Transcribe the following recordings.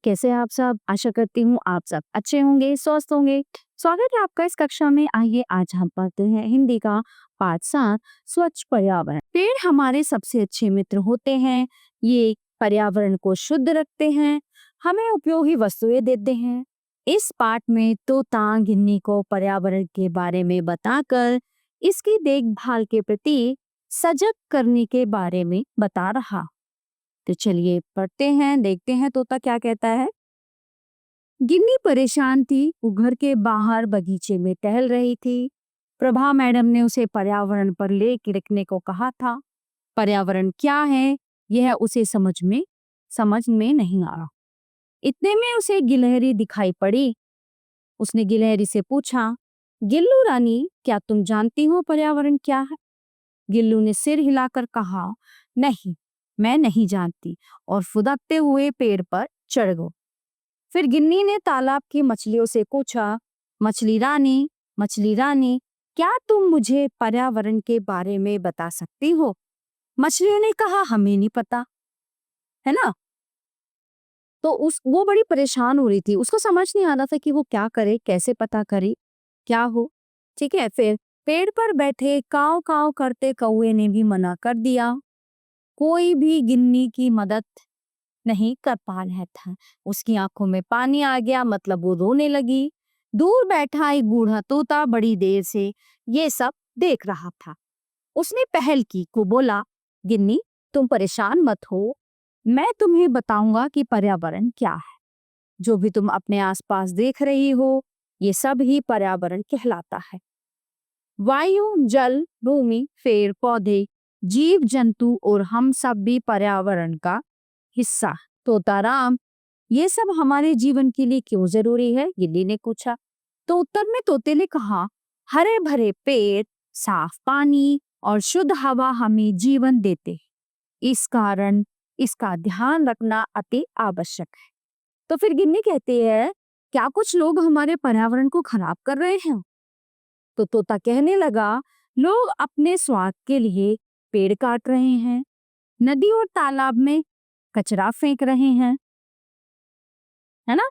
कैसे हैं आप सब? आशा करती हूँ आप सब अच्छे होंगे, स्वस्थ होंगे। स्वागत है आपका इस कक्षा में। आइए आज हम पढ़ते हैं हिंदी का पाठ 7 स्वच्छ पर्यावरण। पेड़ हमारे सबसे अच्छे मित्र होते हैं। ये पर्यावरण को शुद्ध रखते हैं, हमें उपयोगी वस्तुएं देते हैं। इस पाठ में तोता गिन्नी को पर्यावरण के बारे में बताकर इसकी देखभाल के प्रति सजग करने के बारे में बता रहा। तो चलिए पढ़ते हैं, देखते हैं तोता क्या कहता है। गिन्नी परेशान थी। वो घर के बाहर बगीचे में टहल रही थी। प्रभा मैडम ने उसे पर्यावरण पर लेख लिखने को कहा था। पर्यावरण क्या है यह उसे समझ में नहीं आ रहा। इतने में उसे गिलहरी दिखाई पड़ी। उसने गिलहरी से पूछा, गिल्लू रानी, क्या तुम जानती हो पर्यावरण क्या है? गिल्लू ने सिर हिलाकर कहा, नहीं, मैं नहीं जानती, और फुदकते हुए पेड़ पर चढ़ गया। फिर गिन्नी ने तालाब की मछलियों से पूछा, मछली रानी, क्या तुम मुझे पर्यावरण के बारे में बता सकती हो? मछलियों ने कहा, हमें नहीं पता, है ना। तो वो बड़ी परेशान हो रही थी। उसको समझ नहीं आ रहा था कि वो क्या करे, कैसे पता करे, क्या हो। ठीक है, फिर पेड़ पर बैठे काव काव करते कौवे ने भी मना कर दिया। कोई भी गिन्नी की मदद नहीं कर पा रहा था। उसकी आंखों में पानी आ गया, मतलब वो रोने लगी। दूर बैठा एक बूढ़ा तोता बड़ी देर से ये सब देख रहा था। उसने पहल की को बोला, गिन्नी, तुम परेशान मत हो, मैं तुम्हें बताऊंगा कि पर्यावरण क्या है। जो भी तुम अपने आसपास देख रही हो, ये सब ही पर्यावरण कहलाता है। वायु, जल, भूमि, पेड़ पौधे, जीव जंतु और हम सब भी पर्यावरण का हिस्सा। तोताराम, ये सब हमारे जीवन के लिए क्यों जरूरी है? गिल्ली ने पूछा। तो उत्तर में तोते ने कहा, हरे भरे पेड़, साफ पानी और शुद्ध हवा हमें जीवन देते हैं। इस कारण इसका ध्यान रखना अति आवश्यक है। तो फिर गिन्नी कहती है, क्या कुछ लोग हमारे पर्यावरण को खराब कर रहे हैं? तो तोता कहने लगा, लोग अपने स्वार्थ के लिए पेड़ काट रहे हैं, नदी और तालाब में कचरा फेंक रहे हैं, है ना।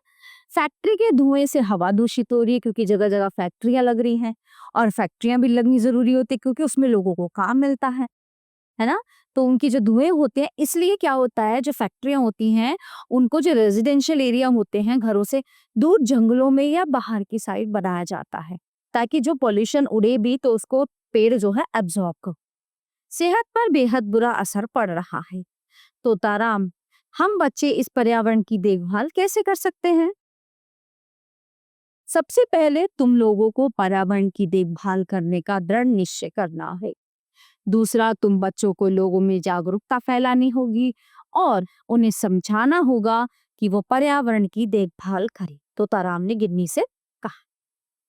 फैक्ट्री के धुएं से हवा दूषित हो रही है, क्योंकि जगह जगह फैक्ट्रियां लग रही हैं, और फैक्ट्रियां भी लगनी जरूरी होती है क्योंकि उसमें लोगों को काम मिलता है ना। तो उनकी जो धुएं होते हैं, इसलिए क्या होता है, जो फैक्ट्रियां होती हैं उनको जो रेजिडेंशियल एरिया होते हैं घरों से दूर जंगलों में या बाहर की साइड बनाया जाता है, ताकि जो पॉल्यूशन उड़े भी तो उसको पेड़ जो है एब्जॉर्ब कर। सेहत पर बेहद बुरा असर पड़ रहा है। तो ताराम, हम बच्चे इस पर्यावरण की देखभाल कैसे कर सकते हैं? सबसे पहले तुम लोगों को पर्यावरण की देखभाल करने का दृढ़ निश्चय करना है। दूसरा, तुम बच्चों को लोगों में जागरूकता फैलानी होगी और उन्हें समझाना होगा कि वो पर्यावरण की देखभाल करें। तोताराम ने गिन्नी से कहा।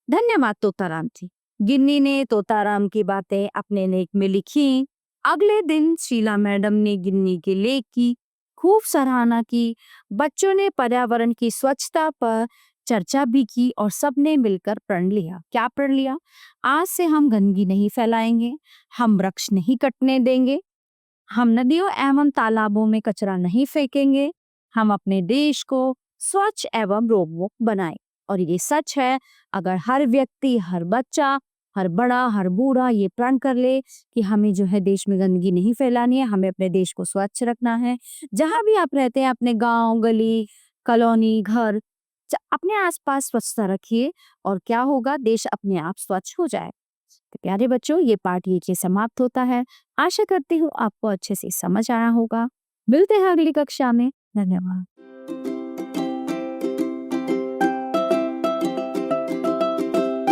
धन्यवाद तोताराम जी। गिन्नी ने तोताराम की बातें अपने लेख में लिखी। अगले दिन शीला मैडम ने गिन्नी के लेख की खूब सराहना की। बच्चों ने पर्यावरण की स्वच्छता पर चर्चा भी की और सबने मिलकर प्रण लिया। क्या प्रण लिया? आज से हम गंदगी नहीं फैलाएंगे, हम वृक्ष नहीं कटने देंगे, हम नदियों एवं तालाबों में कचरा नहीं फेंकेंगे, हम अपने देश को स्वच्छ एवं रोगमुक्त बनाएं। और ये सच है, अगर हर व्यक्ति, हर बच्चा, हर बड़ा, हर बूढ़ा ये प्रण कर ले कि हमें जो है देश में गंदगी नहीं फैलानी है, हमें अपने देश को स्वच्छ रखना है। जहां भी आप रहते हैं, अपने गांव, गली, कॉलोनी, घर, अपने आसपास स्वच्छता रखिए और क्या होगा, देश अपने आप स्वच्छ हो जाए। तो प्यारे बच्चों, ये पाठ ये समाप्त होता है। आशा करती हूँ आपको अच्छे से समझ आया होगा। मिलते हैं अगली कक्षा में। धन्यवाद।